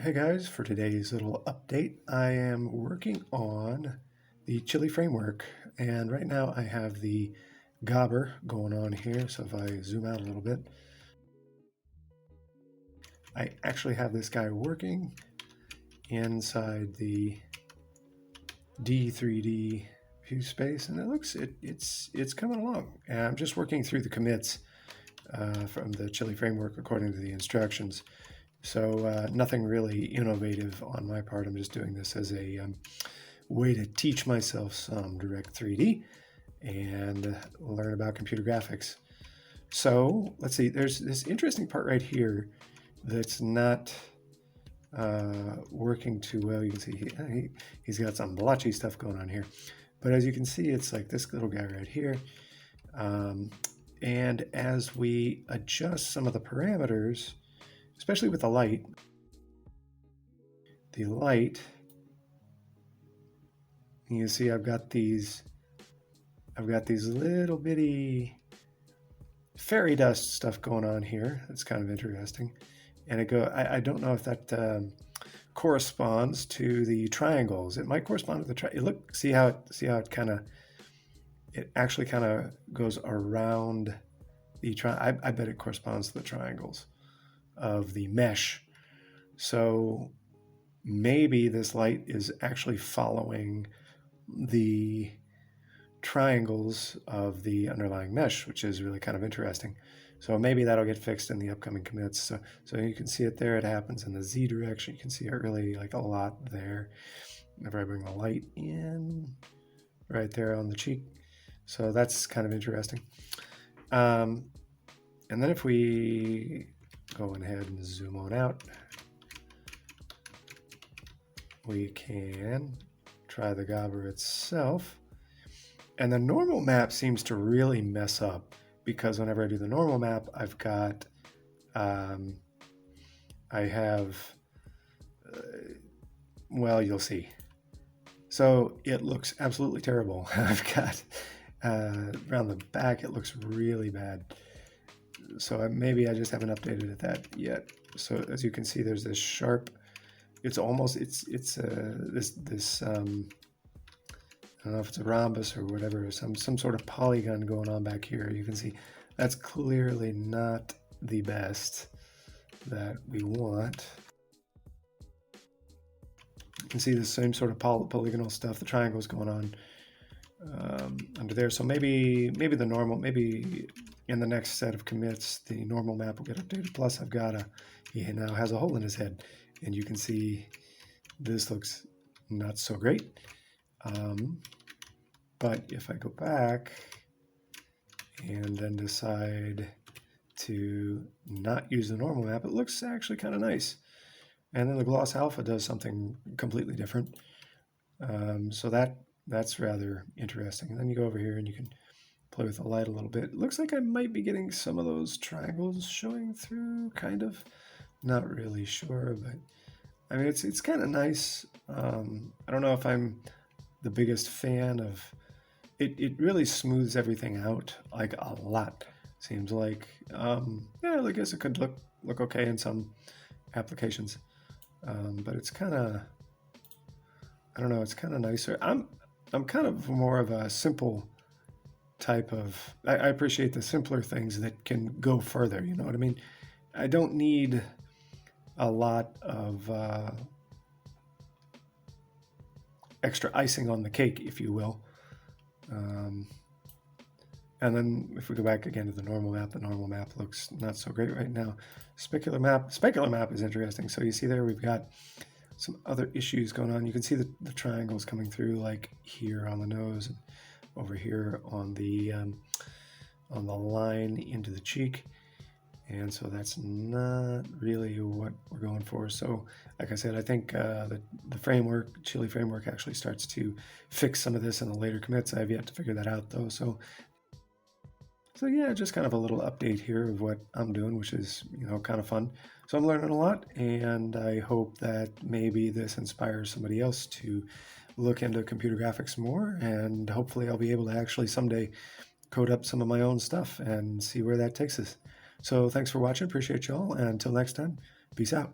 Hey guys, for today's little update, I am working on the Chili framework, and right now I have the Gobber going on here. So if I zoom out a little bit, I actually have this guy working inside the D3D view space, and it's coming along. And I'm just working through the commits from the Chili framework according to the instructions. So nothing really innovative on my part. I'm just doing this as a way to teach myself some Direct3D and learn about computer graphics. So let's see, there's this interesting part right here that's not working too well. You can see he's got some blotchy stuff going on here. But as you can see, it's like this little guy right here. And as we adjust some of the parameters, especially with the light, you see I've got these little bitty fairy dust stuff going on here. It's kind of interesting. And I don't know if that corresponds to the triangles. It might correspond to the see how it actually kind of goes around the I bet it corresponds to the triangles of the mesh. So maybe this light is actually following the triangles of the underlying mesh, which is really kind of interesting. So maybe that'll get fixed in the upcoming commits. So you can see it there. It happens in the Z direction. You can see it really like a lot there. Whenever I bring the light in, right there on the cheek. So that's kind of interesting. And then if we go ahead and zoom on out, we can try the Gobber itself. And the normal map seems to really mess up because whenever I do the normal map, I've got, well, you'll see. So it looks absolutely terrible. I've got, around the back, it looks really bad. So maybe I just haven't updated it that yet. So as you can see, there's this sharp, it's this I don't know if it's a rhombus or whatever, some sort of polygon going on back here. You can see that's clearly not the best that we want. You can see the same sort of polygonal stuff, the triangles going on under there. So maybe the normal, maybe in the next set of commits, the normal map will get updated. Plus I've got he now has a hole in his head, and you can see this looks not so great. But if I go back and then decide to not use the normal map, it looks actually kind of nice. And then the gloss alpha does something completely different. So that's rather interesting. And then you go over here and you can play with the light a little bit. It looks like I might be getting some of those triangles showing through, kind of. Not really sure, but I mean, it's kind of nice. I don't know if I'm the biggest fan of it. It really smooths everything out like a lot. Seems like, yeah, I guess it could look okay in some applications, but it's kind of, I don't know, it's kind of nicer. I'm kind of more of a simple type of. I appreciate the simpler things that can go further. You know what I mean? I don't need a lot of extra icing on the cake, if you will. And then if we go back again to the normal map looks not so great right now. Specular map is interesting. So you see there we've got some other issues going on. You can see the triangles coming through, like here on the nose and over here on the line into the cheek. And so that's not really what we're going for. So like I said, I think the Chili framework actually starts to fix some of this in the later commits. I have yet to figure that out though. So yeah, just kind of a little update here of what I'm doing, which is, kind of fun. So I'm learning a lot, and I hope that maybe this inspires somebody else to look into computer graphics more, and hopefully I'll be able to actually someday code up some of my own stuff and see where that takes us. So thanks for watching. Appreciate y'all. And until next time, peace out.